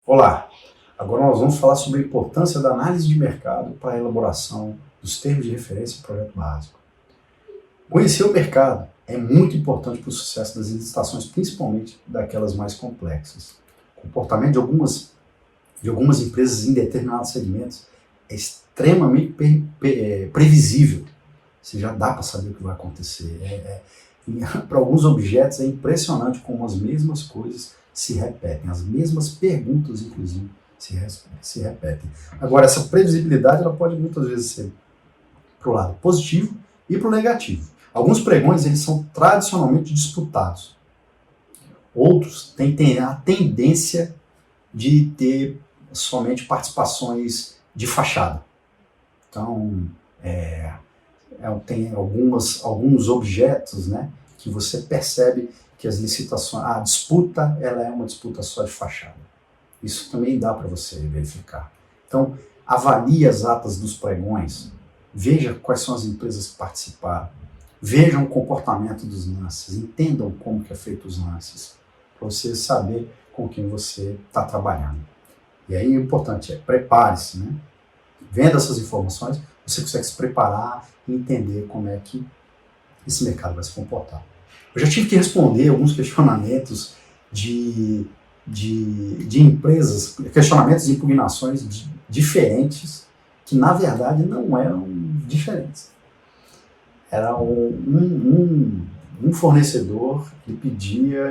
Olá, agora nós vamos falar sobre a importância da análise de mercado para a elaboração dos termos de referência e projeto básico. Conhecer o mercado é muito importante para o sucesso das licitações, principalmente daquelas mais complexas. O comportamento de algumas empresas em determinados segmentos é extremamente previsível. Você já dá para saber o que vai acontecer. Para alguns objetos é impressionante como as mesmas coisas se repetem, as mesmas perguntas, inclusive, se repetem. Agora, essa previsibilidade ela pode muitas vezes ser para o lado positivo e para o negativo. Alguns pregões eles são tradicionalmente disputados. Outros têm a tendência de ter somente participações de fachada. Então, tem alguns objetos, né, que você percebe que as licitações, a disputa ela é uma disputa só de fachada. Isso também dá para você verificar. Então, avalie as atas dos pregões, veja quais são as empresas que participaram, vejam o comportamento dos lances, entendam como que é feito os lances, para você saber com quem você está trabalhando. E aí o importante é, prepare-se, né? Vendo essas informações, você consegue se preparar e entender como é que esse mercado vai se comportar. Eu já tive que responder alguns questionamentos de empresas, questionamentos e impugnações diferentes, que na verdade não eram diferentes. Era um fornecedor que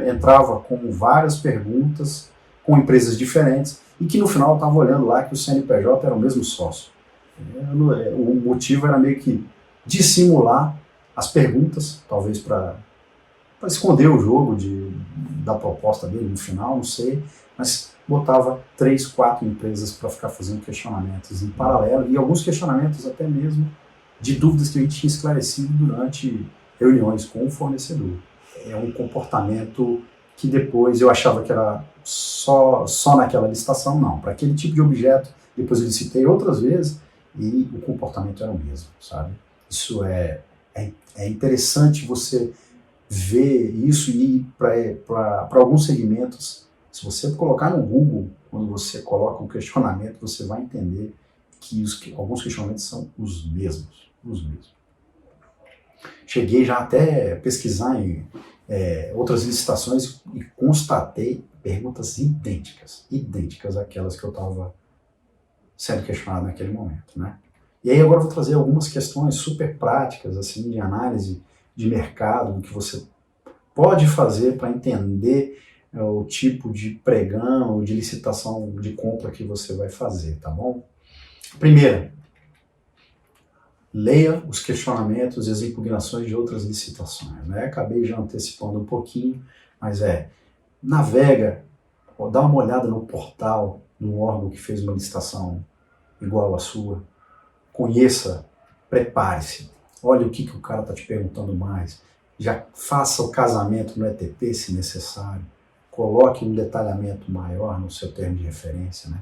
entrava com várias perguntas, com empresas diferentes, e que no final estava olhando lá que o CNPJ era o mesmo sócio. O motivo era meio que dissimular as perguntas, talvez para esconder o jogo da proposta dele no final, não sei, mas botava 3, 4 empresas para ficar fazendo questionamentos em paralelo, e alguns questionamentos até mesmo de dúvidas que a gente tinha esclarecido durante reuniões com o fornecedor. É um comportamento que depois eu achava que era só naquela licitação, não. Para aquele tipo de objeto, depois eu licitei outras vezes e o comportamento era o mesmo, sabe? Isso é interessante você ver isso e ir para alguns segmentos. Se você colocar no Google, quando você coloca um questionamento, você vai entender que alguns questionamentos são os mesmos. Cheguei já até a pesquisar em outras licitações e constatei perguntas idênticas àquelas que eu estava sendo questionado naquele momento, né? E aí agora eu vou trazer algumas questões super práticas, assim, de análise de mercado, do que você pode fazer para entender o tipo de pregão ou de licitação de compra que você vai fazer, tá bom? Primeiro, leia os questionamentos e as impugnações de outras licitações, né? Acabei já antecipando um pouquinho, mas navega, dá uma olhada no portal, no órgão que fez uma licitação igual à sua, conheça, prepare-se, olha o que o cara está te perguntando mais, já faça o casamento no ETP se necessário, coloque um detalhamento maior no seu termo de referência, né?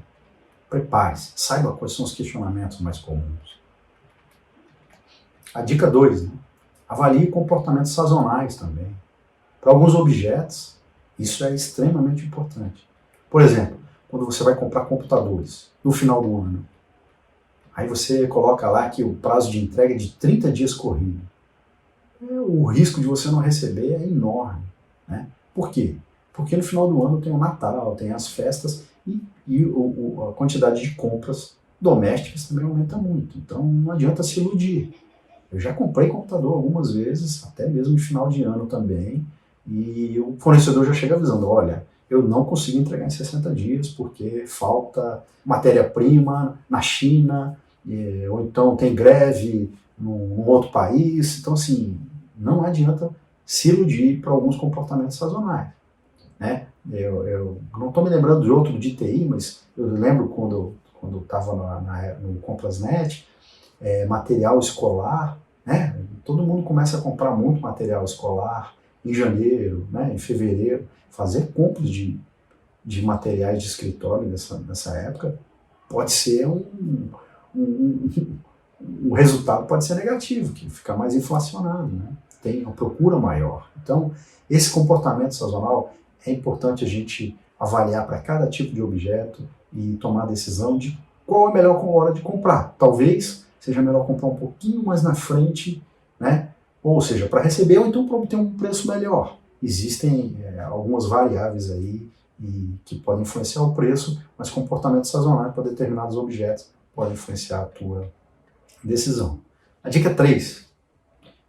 Prepare-se, saiba quais são os questionamentos mais comuns. A dica 2, né? Avalie comportamentos sazonais também. Para alguns objetos, isso é extremamente importante. Por exemplo, quando você vai comprar computadores no final do ano, aí você coloca lá que o prazo de entrega é de 30 dias corrido. O risco de você não receber é enorme, né? Por quê? Porque no final do ano tem o Natal, tem as festas e a quantidade de compras domésticas também aumenta muito. Então não adianta se iludir. Eu já comprei computador algumas vezes, até mesmo no final de ano também, e o fornecedor já chega avisando, olha, eu não consigo entregar em 60 dias porque falta matéria-prima na China, ou então tem greve num outro país. Então, assim, não adianta se iludir para alguns comportamentos sazonais, né? Eu não estou me lembrando de outro de TI, mas eu lembro quando estava no Comprasnet, material escolar, né? Todo mundo começa a comprar muito material escolar em janeiro, né? Em fevereiro, fazer compras de materiais de escritório nessa época pode ser o resultado pode ser negativo, que fica mais inflacionado, né? Tem uma procura maior. Então, esse comportamento sazonal é importante a gente avaliar para cada tipo de objeto e tomar a decisão de qual é a melhor hora de comprar. Talvez seja melhor comprar um pouquinho mais na frente, né? Ou seja, para receber ou então para obter um preço melhor. Existem algumas variáveis aí que podem influenciar o preço, mas comportamento sazonal para determinados objetos pode influenciar a tua decisão. A dica 3.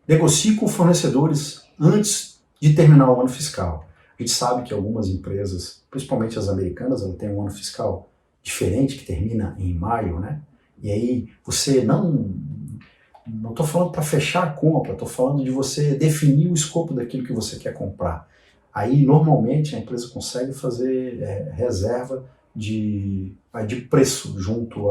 Negocie com fornecedores antes de terminar o ano fiscal. A gente sabe que algumas empresas, principalmente as americanas, elas têm um ano fiscal diferente, que termina em maio, né? E aí você não estou falando para fechar a compra, estou falando de você definir o escopo daquilo que você quer comprar. Aí, normalmente, a empresa consegue fazer reserva de preço junto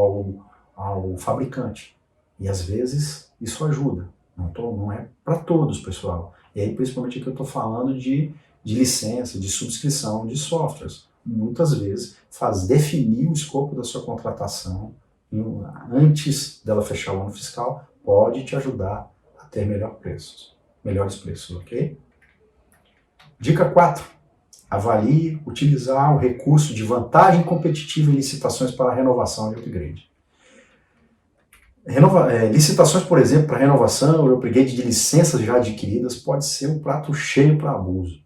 ao fabricante. E, às vezes, isso ajuda. Não é para todos, pessoal. E aí, principalmente aqui eu estou falando de licença, de subscrição de softwares. Muitas vezes, definir o escopo da sua contratação antes dela fechar o ano fiscal pode te ajudar a ter melhores preços, ok? Dica 4. Avalie utilizar o recurso de vantagem competitiva em licitações para renovação e upgrade. Licitações, por exemplo, para renovação e upgrade de licenças já adquiridas pode ser um prato cheio para abuso.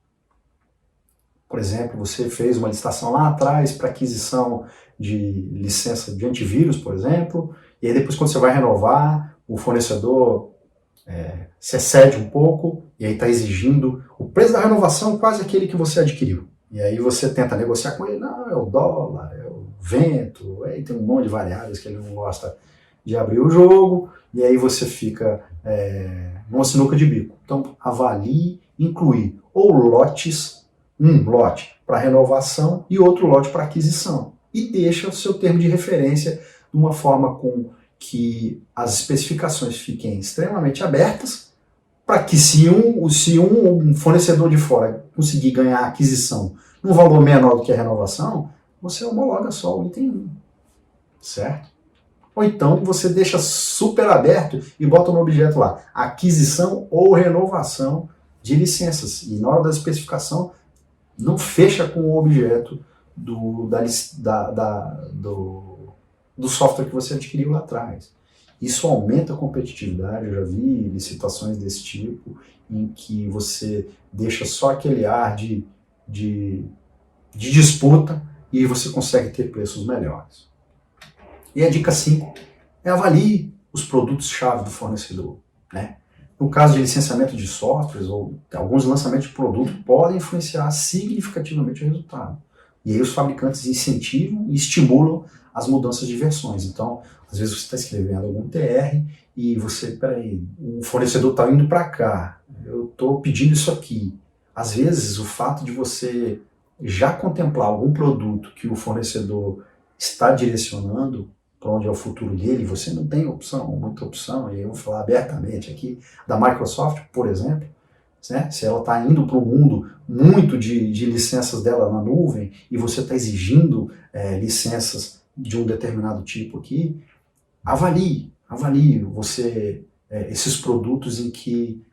Por exemplo, você fez uma licitação lá atrás para aquisição de licença de antivírus, por exemplo, e aí depois quando você vai renovar, o fornecedor se excede um pouco e aí está exigindo o preço da renovação quase aquele que você adquiriu. E aí você tenta negociar com ele, não, é o dólar, é o vento, aí tem um monte de variáveis que ele não gosta de abrir o jogo, e aí você fica numa sinuca de bico. Então, avalie, incluir ou lotes, um lote para renovação e outro lote para aquisição. E deixa o seu termo de referência de uma forma com que as especificações fiquem extremamente abertas, para que se um fornecedor de fora conseguir ganhar a aquisição num valor menor do que a renovação, você homologa só o item 1, certo? Ou então você deixa super aberto e bota no objeto lá, aquisição ou renovação de licenças. E na hora da especificação, não fecha com o objeto do software que você adquiriu lá atrás. Isso aumenta a competitividade. Eu já vi licitações desse tipo, em que você deixa só aquele ar de disputa e você consegue ter preços melhores. E a dica 5 é avalie os produtos-chave do fornecedor, né? No caso de licenciamento de softwares, ou alguns lançamentos de produto podem influenciar significativamente o resultado. E aí os fabricantes incentivam e estimulam as mudanças de versões. Então, às vezes você está escrevendo algum TR e o fornecedor está indo para cá, eu estou pedindo isso aqui. Às vezes o fato de você já contemplar algum produto que o fornecedor está direcionando para onde é o futuro dele, você não tem muita opção, e eu vou falar abertamente aqui, da Microsoft, por exemplo, né? Se ela está indo para um mundo muito de licenças dela na nuvem, e você está exigindo licenças de um determinado tipo aqui, avalie esses produtos em que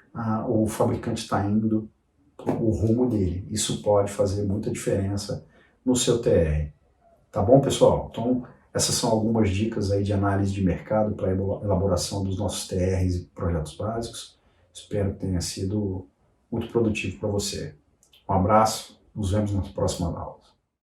o fabricante está indo o rumo dele. Isso pode fazer muita diferença no seu TR. Tá bom, pessoal? Então, essas são algumas dicas aí de análise de mercado para a elaboração dos nossos TRs e projetos básicos. Espero que tenha sido muito produtivo para você. Um abraço, nos vemos nas próximas aulas.